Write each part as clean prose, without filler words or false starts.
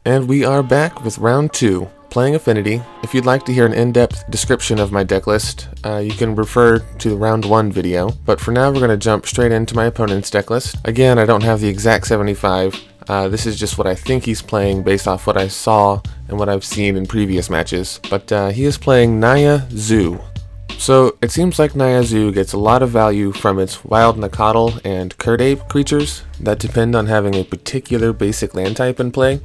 And we are back with round 2, playing Affinity. If you'd like to hear an in-depth description of my deck list, you can refer to the round 1 video. But for now, we're going to jump straight into my opponent's deck list. Again, I don't have the exact 75. This is just what I think he's playing based off what I saw and what I've seen in previous matches. But he is playing Naya Zoo. So it seems like Naya Zoo gets a lot of value from its Wild Nacatl and Curdape creatures that depend on having a particular basic land type in play,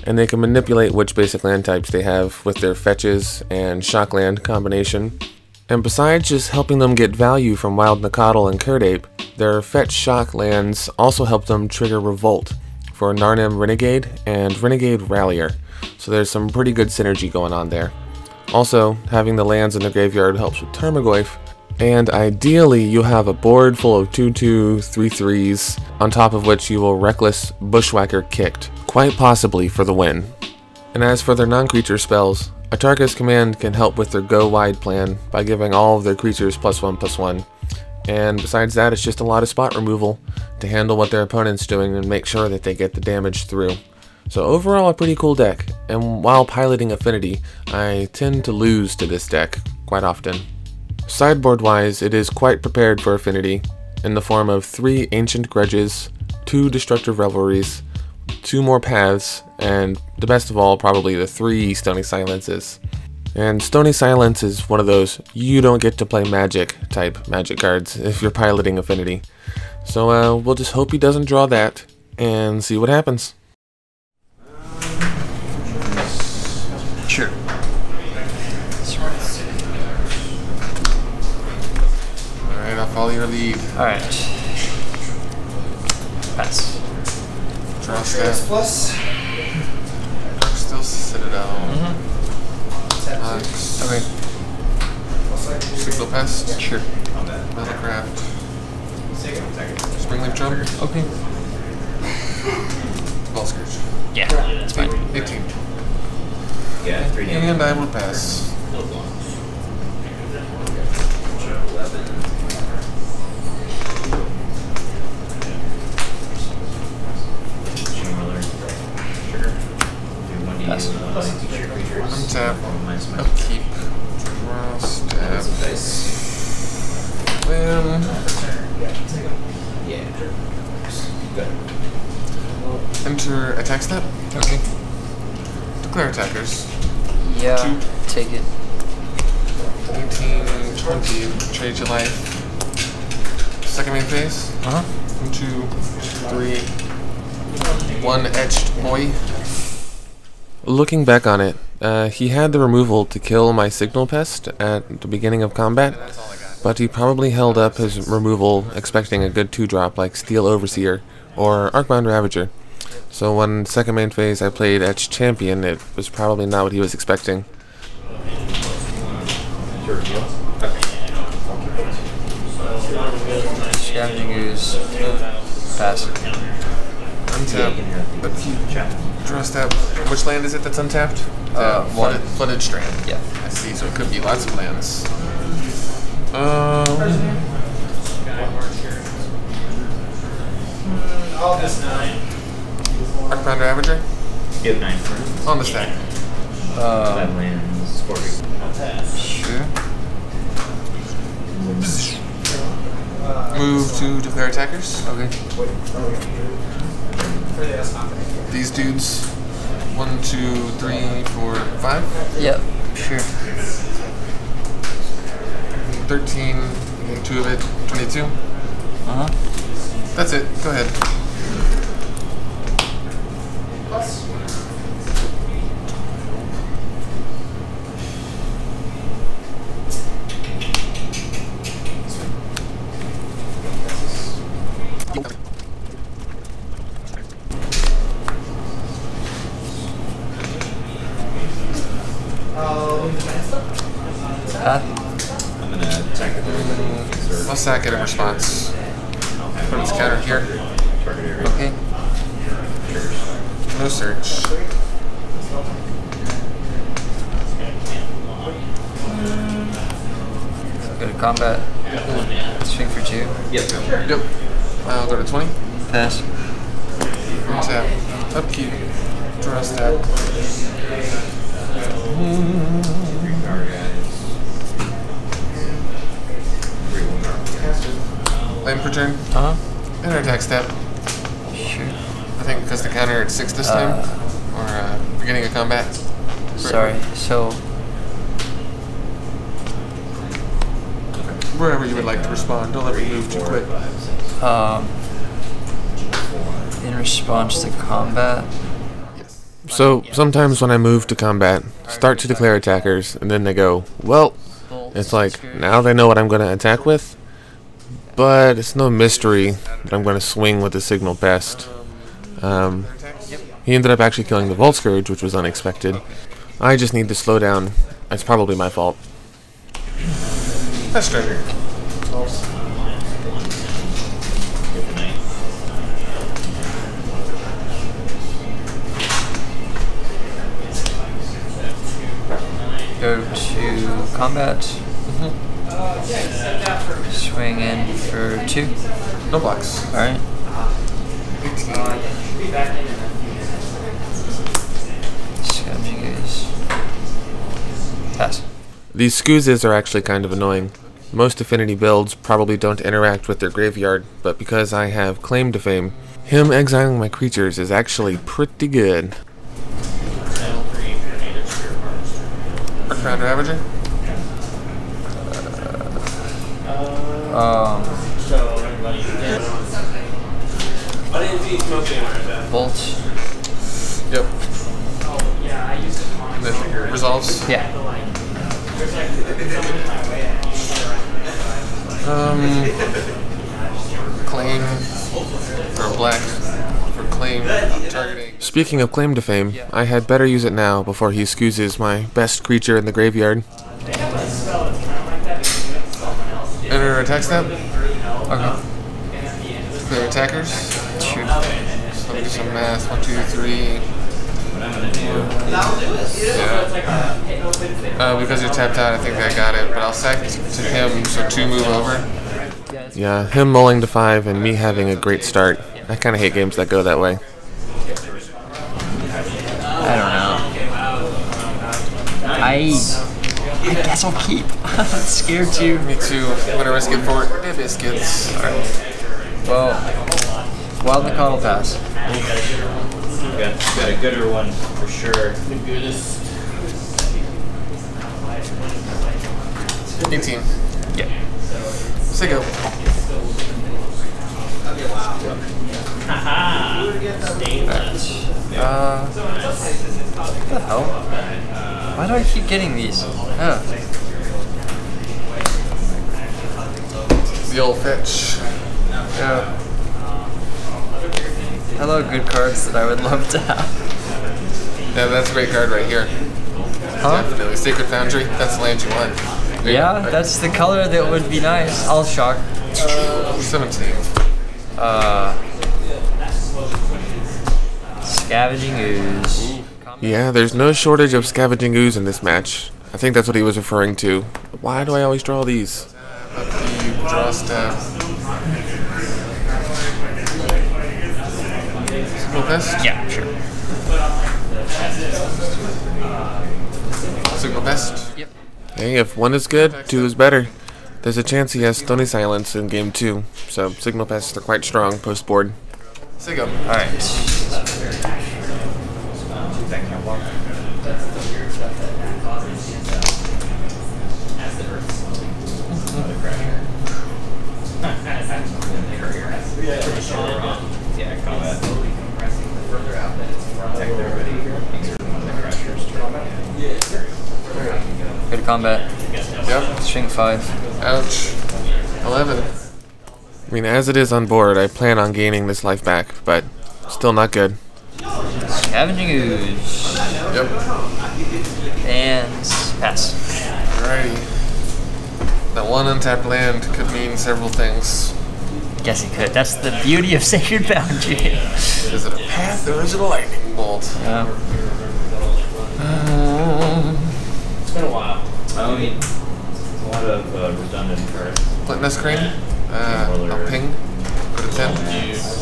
and they can manipulate which basic land types they have with their fetches and shockland combination. And besides just helping them get value from Wild Nacatl and Curdape, their fetch shock lands also help them trigger Revolt for Narnim Renegade and Renegade Rallier, so there's some pretty good synergy going on there. Also, having the lands in the graveyard helps with Tarmogoyf, and ideally you have a board full of 2/2, 3/3s, on top of which you will Reckless Bushwhacker Kicked, quite possibly for the win. And as for their non-creature spells, Atarka's Command can help with their go wide plan by giving all of their creatures +1/+1, and besides that, it's just a lot of spot removal to handle what their opponent's doing and make sure that they get the damage through. So overall, a pretty cool deck, and while piloting Affinity, I tend to lose to this deck quite often. Sideboard-wise, it is quite prepared for Affinity, in the form of 3 Ancient Grudges, 2 Destructive Revelries, 2 more Paths, and the best of all, probably the 3 Stony Silences. And Stony Silence is one of those you don't get to play Magic type Magic cards if you're piloting Affinity. So we'll just hope he doesn't draw that, and see what happens. Sure. Alright, I'll follow your lead. Alright. Pass. Draw step. Still Citadel. Okay. Signal Pest. Sure. Metalcraft. Springleaf Drum. Okay. Ball Scourge. Yeah, that's fine. 18. Yeah, 3 damage. And I will pass. Untap. Upkeep. Draw. Stab. Then. Enter attack step. Okay. Declare attackers. Yeah, 2. take it. 18, 20, trade your life. Second main phase. 1, 2, 3. 1 etched boy. Looking back on it, he had the removal to kill my Signal Pest at the beginning of combat, but he probably held up his removal expecting a good 2-drop like Steel Overseer or Arcbound Ravager. So when second main phase I played Etched Champion, it was probably not what he was expecting. Scavenging Ooze. Pass. Untap. Upkeep. Draw step. Which land is it that's untapped? One. Flooded Strand. Yeah. I see, so it could be lots of lands. Arcbound Ravager? Get 9 turns. On the stack. That lands 40. Sure. Move to declare attackers. Okay. These dudes. 1, 2, 3, 4, 5. Yep. Sure. 13, 2 of it, 22. That's it. Go ahead. I'm gonna attack it. I'll sack it in response. Put its counter here. Target area. Okay. No search. Go to combat. Swing for 2. Yep. I'll go to 20. Pass. Untap. Upkeep. Draw step. Land per turn. Enter attack step. Sure. I think because the counter at 6 this time. Or beginning of combat. Sorry. So Wherever you would like to respond. Don't let me move too quick. in response to combat. So sometimes when I move to combat, start to declare attackers, and then they go, well, it's like, now they know what I'm going to attack with, but it's no mystery that I'm going to swing with the Signal Pest. He ended up actually killing the Volt Scourge, which was unexpected. I just need to slow down. It's probably my fault. That's trigger. Go to combat. Swing in for 2. No blocks. Alright. Scavenging is pass. These scoozes are actually kind of annoying. Most Affinity builds probably don't interact with their graveyard, but because I have claim to fame, him exiling my creatures is actually pretty good. Arc Ravager? Bolt. Yep. And then resolves? Yeah. Claim or black for claim targeting. Speaking of claim to fame, I had better use it now before he scoozes my best creature in the graveyard. Enter attack step. Okay. Clear attackers. Sure. So let me do some math. 1, 2, 3. Yeah. Because you're tapped out, I think I got it. But I'll sack to him, so 2 move over. Yeah, him mulling to 5 and me having a great start. I kind of hate games that go that way. I don't know. I guess I'll keep. I'm scared too. Me too. I'm gonna risk it for it. Biscuits. Alright. Well, Wild and Cod will pass. Got a gooder one for sure. The goodest. 18. Yeah. Sigo. Haha! Stainless. What the hell? Why do I keep getting these? Oh. The old fetch. Yeah. Hello, good cards that I would love to have. Yeah, that's a great card right here. Huh? Definitely. Sacred Foundry. That's the land you want. Yeah, that's the color that would be nice. I'll shock. 17. Scavenging Ooze. Yeah, there's no shortage of Scavenging Ooze in this match. I think that's what he was referring to. Why do I always draw these? Draw step. Signal Pest? Yeah, sure. Signal Pest? Yep. Hey, if 1 is good, 2 is better. There's a chance he has Stony Silence in game 2, so Signal Pests are quite strong post-board. Sigo. Alright. Yeah, combat. Go to combat. Yep. String 5. Ouch. 11. I mean, as it is on board, I plan on gaining this life back, but still not good. Scavenging Ooze. Yep. And pass. Alrighty. That 1 untapped land could mean several things. Guess it could. That's the beauty of Sacred Boundary. Is it a path or is it a lightning bolt? Yeah. It's been a while. I mean, a lot of redundant cards. Flintness Crane. I'll ping. Go to 10.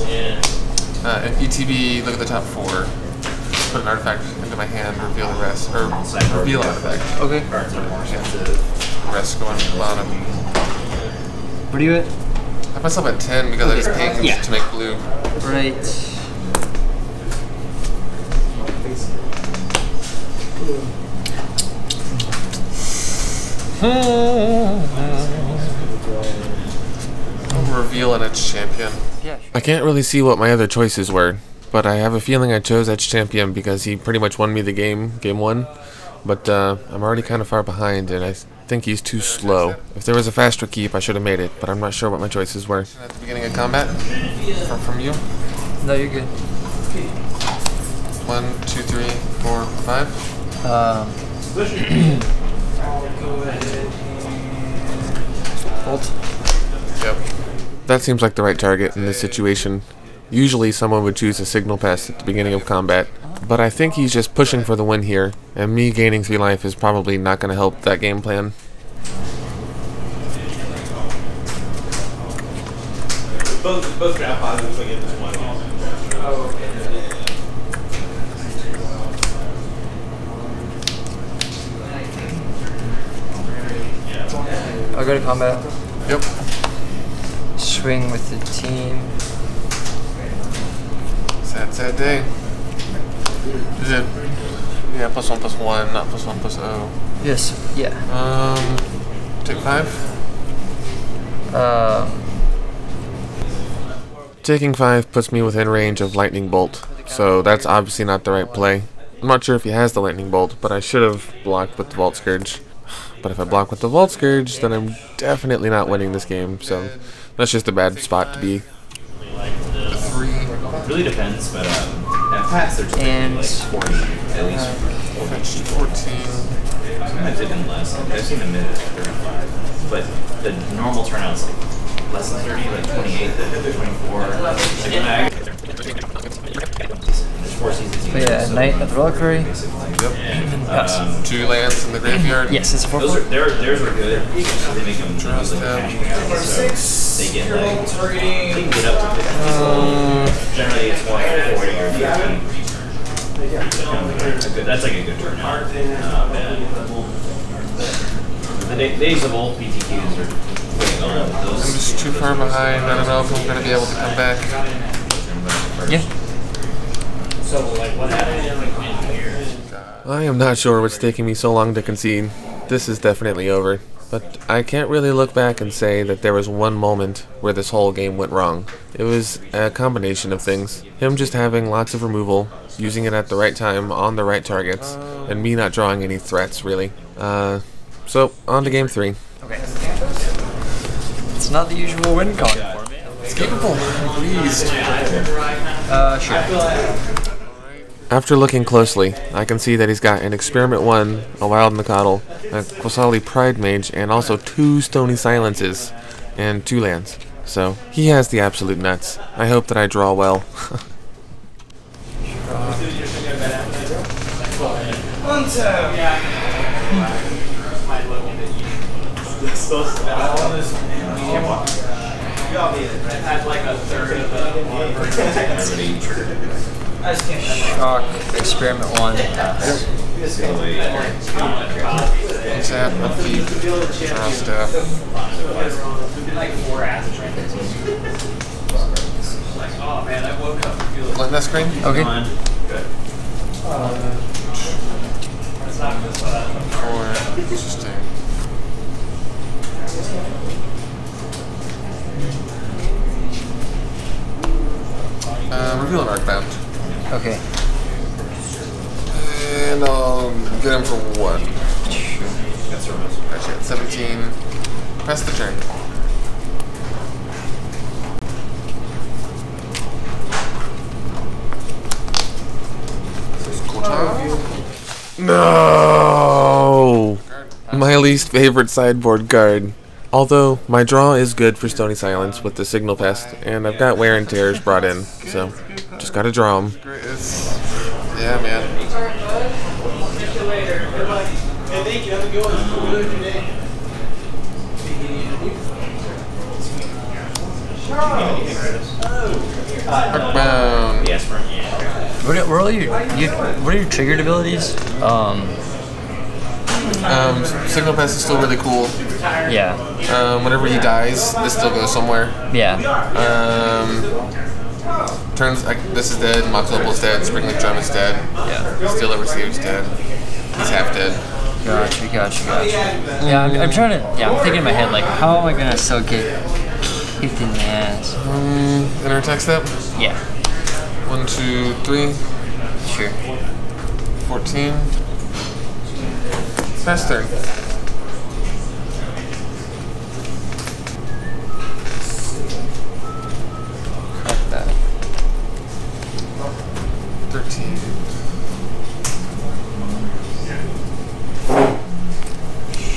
Yeah. And ETB, look at the top 4. put an artifact into my hand, reveal the rest, or reveal artifact. Okay. Cards are more expensive. Rest go on the bottom. What are you at? I have myself at 10 because I just pinged Yeah. to make blue. Right. Reveal an edge champion. Yeah. I can't really see what my other choices were, but I have a feeling I chose edge champion because he pretty much won me the game 1. But I'm already kind of far behind, and I think he's too slow. If there was a faster keep, I should have made it, but I'm not sure what my choices were. At the beginning of combat, from you. No, you're good. 1, 2, 3, 4, 5. Ult. Yep. That seems like the right target in this situation. Usually someone would choose a signal pass at the beginning of combat, but I think he's just pushing for the win here, and me gaining 3 life is probably not going to help that game plan. Both grandpas are looking at this one. Oh, okay. I'll go to combat. Yep. Swing with the team. Sad day. Is it? Yeah, +1/+1, not +1/+0. Yes. Yeah. Take 5. Um. Taking 5 puts me within range of lightning bolt, so that's obviously not the right play. I'm not sure if he has the lightning bolt, but I should have blocked with the Vault Scourge. But if I block with the Vault Scourge, then I'm definitely not winning this game, so that's just a bad spot to be. 3. Really depends, but at pats they're typically like 40 at least. Fetched 14. Sometimes even less. I've seen a minute at 35, but the normal turnout's like less than 30, like 28, 24. Like there's 4 seasons. But yeah, Knight of the Reliquary. Yep. Yes. 2 lands in the graveyard. Yes, it's a 4/4. Theirs are good. They make them like cash. They get like they can get up to 50. Generally, it's more like 40 or 50. That's like a good turnout. The days of old PTQs are going on. I'm just too far behind. I don't know if I'm going to be able to come back. Yeah. So, like, what happened in here? I am not sure what's taking me so long to concede. This is definitely over. But I can't really look back and say that there was one moment where this whole game went wrong. It was a combination of things. Him just having lots of removal, using it at the right time on the right targets, and me not drawing any threats, really. So, on to game 3. Okay. It's not the usual win con for me. It's capable. Please. Sure. After looking closely, I can see that he's got an Experiment 1, a Wild Mikadal, a Quasali Pride Mage, and also 2 Stony Silences, and 2 lands. So, he has the absolute nuts. I hope that I draw well. Shock. Experiment 1. Pass. Tap, upkeep, draw step. Blend that screen? Okay. 4. Interesting. Reveal an Arcbound. Okay. And I'll get him for 1. Actually, at 17. Press the turn. No! My least favorite sideboard card. Although, my draw is good for Stony Silence with the Signal Pest, and I've got Wear and Tears brought in, so just gotta draw them. Yeah, man. Arcbound. Yes, for What are your triggered abilities? Signal Pass is still really cool. Yeah. Whenever he dies, this still goes somewhere. Yeah. Turns like this is dead, Mox Opal's dead, Sprinkling Drum is dead. Yeah. Still Receiver's dead. He's half dead. Gotcha. Yeah, I'm trying to. Yeah, I'm thinking in my head like, how am I gonna still get kicked in the ass? Enter attack step. Yeah. 1, 2, 3. Sure. 14. Pass turn. Fuck that. 13.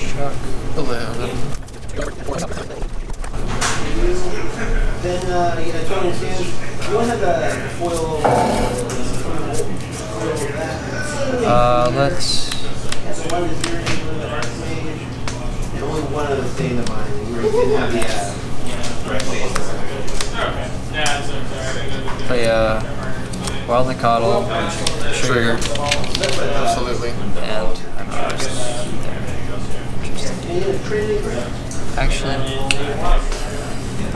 Shock. 11. Then, Tony stands. You want to have a foil. Let's. So one is your name, and only one other thing in mind. You didn't have the. Play Wild Nicottle, Trigger. Absolutely. and I'm just there. Actually,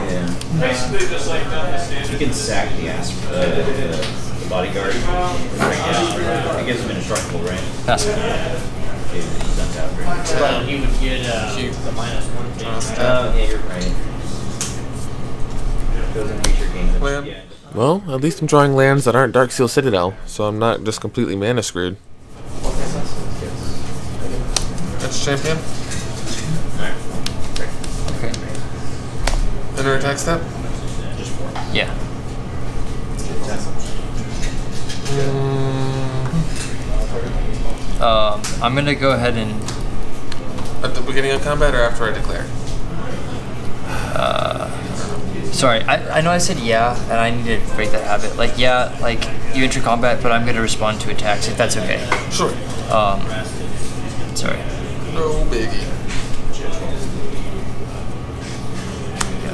Yeah. Basically just like done the standard. You can sack the bodyguard. It gives him indestructible, right? pass. Okay, he's untapped, right? But he would get Cute. the -1 thing. Yeah, you're right. Goes in future games. Well. Yeah. Well, at least I'm drawing lands that aren't Darksteel Citadel, so I'm not just completely mana screwed. That's champion. Okay. Enter attack step. Yeah. I'm gonna go ahead and. At the beginning of combat or after I declare? Sorry, I know I said yeah, and I need to break that habit. Like, yeah, like, you enter combat, but I'm gonna respond to attacks, if that's okay. Sure. Sorry. No biggie.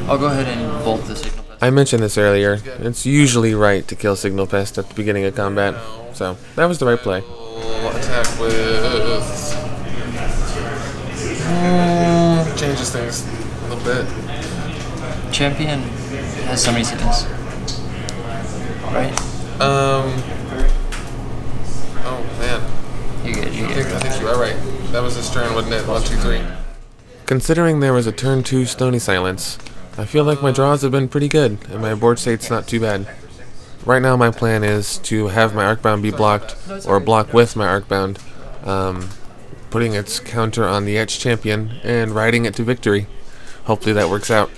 I'll go ahead and bolt the signal. I mentioned this earlier. It's usually right to kill Signal Pest at the beginning of combat, so that was the right play. Attack with... changes things a little bit. Champion has so many signals. Right? Oh man. You're good, you're I good. think you are right. That was his turn, wasn't it? 1, 2, 3. Considering there was a turn 2 Stony Silence, I feel like my draws have been pretty good, and my board state's not too bad. Right now my plan is to have my Arcbound be blocked, or block with my Arcbound, putting its counter on the Etched Champion, and riding it to victory. Hopefully that works out.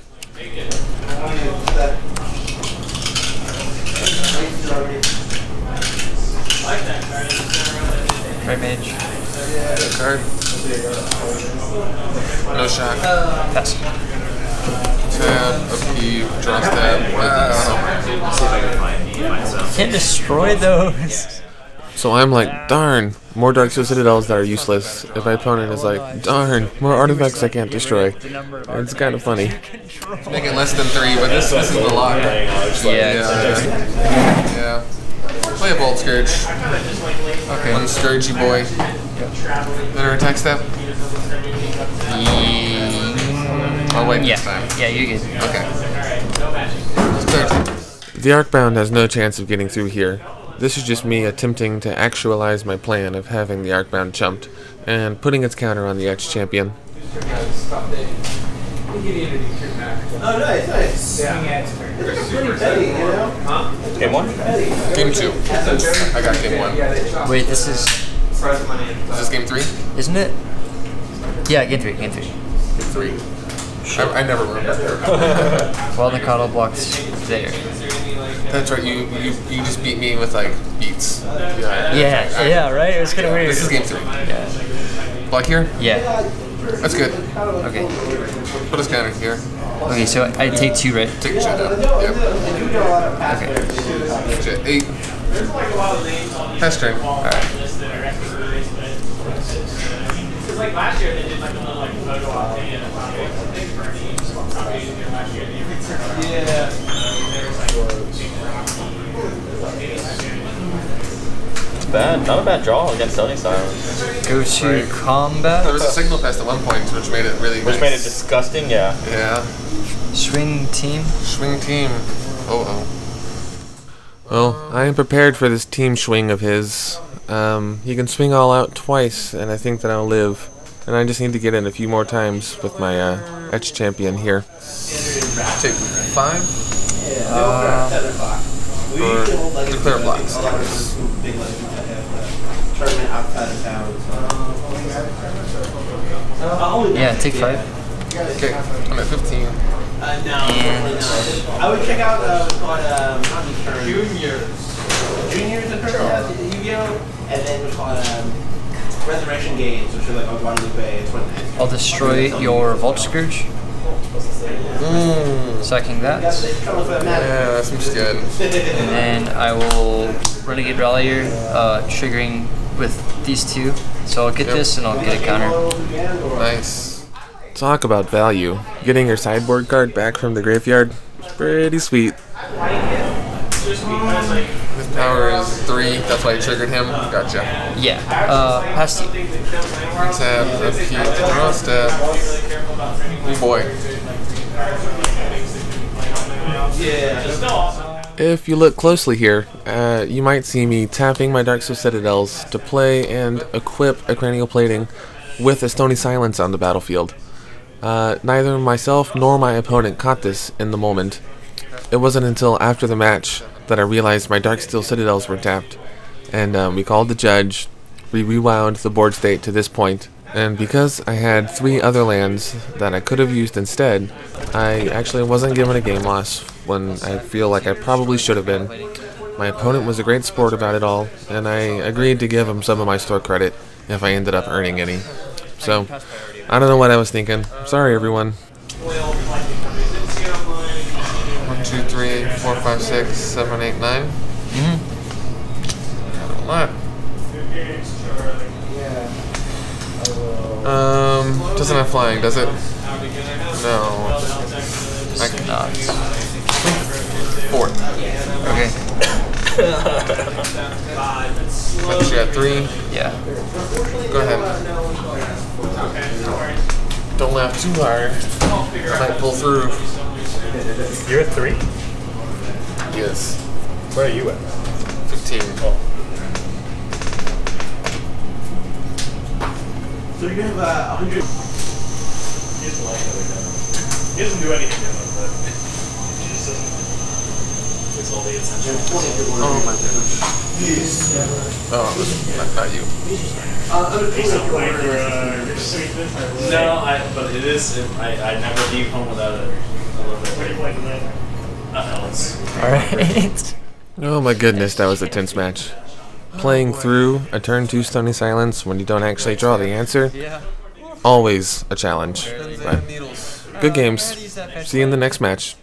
Right, mage. Card. No shock. Pass. Tab, upkeep, draw stab. Wow. See if I can find some. Can't destroy those. So I'm like, darn, more Darksteel Citadels that are useless. If my opponent is like, darn, more artifacts I can't destroy. It's kind of funny. Make it less than 3, but this is the lock. Yeah. Play a Bolt Scourge. Okay. One Scourgy boy. Better attack step. I'll wait this time. Yeah, you're good. Okay. The Arcbound has no chance of getting through here. This is just me attempting to actualize my plan of having the Arcbound chumped and putting its counter on the Etched Champion. Oh, nice. Yeah. It's pretty petty, you know? Game 1? Game 2. I got game 1. Wait, this is... Is this game 3? Isn't it? Yeah, game 3, game 3. Game 3. I never remember. Wild Nicottle blocks there. That's right, you just beat me with like beats. Yeah, right? It was kind of weird. This is game 3. Yeah. Block here? Yeah. That's good. Okay. Put his counter here. Okay, so I take 2, right? Take your shit down. Yep. Okay. Shit. 8. Pass turn. Alright. Because like last year they did like a little like photo op thing and Bad, not a bad draw against Stony Silence. Go to There combat. was a signal pest at one point, which made it really Which nice. made it disgusting, yeah. Yeah. Swing team. Swing team. Oh oh. Well, I am prepared for this team swing of his. He can swing all out twice, and I think that I'll live. And I just need to get in a few more times with my etch champion here. Take 5? Or declare blocks. Yeah, take 5. Okay, I'm at 15. And I would check out Juniors at Yu-Gi-Oh! And then what's called Resurrection Games, which are like on Guadalupe. It's one nice. I'll destroy your Vault Scourge. Sacking that. Yeah, Yeah, that seems good. And then I will Renegade Rallier, triggering with these two. So I'll get this and I'll get a counter. Nice. Talk about value. Getting your sideboard card back from the graveyard is pretty sweet. His power is 3, that's why I triggered him. Gotcha. Yeah. Past you. Tap, upkeep, draw step. Oh boy. If you look closely here, you might see me tapping my Dark Soul Citadels to play and equip a Cranial Plating with a Stony Silence on the battlefield. Neither myself nor my opponent caught this in the moment. It wasn't until after the match that I realized my Dark Steel Citadels were tapped, and we called the judge. We rewound the board state to this point, and because I had 3 other lands that I could have used instead, I actually wasn't given a game loss when I feel like I probably should have been. My opponent was a great sport about it all, and I agreed to give him some of my store credit if I ended up earning any. So, I don't know what I was thinking. Sorry, everyone. 1, 2, 3, 4, 5, 6, 7, 8, 9. What? Doesn't have flying, does it? No. I cannot. 4. Okay. But you got 3. Yeah. Go ahead. Don't laugh too hard. I might pull through. You're at 3? Yes. Where are you at? 15. Oh. So you're gonna have 100. He doesn't like other demos. He doesn't do anything demo, but he just doesn't. It's all the essentials. Oh my goodness. Oh, not you. No, but it is. I never leave home without it. I love it. What are you playing tonight? Ellis. Alright. Oh my goodness, that was a tense match. Playing through a turn 2 Stony Silence when you don't actually draw the answer, always a challenge. But good games. See you in the next match.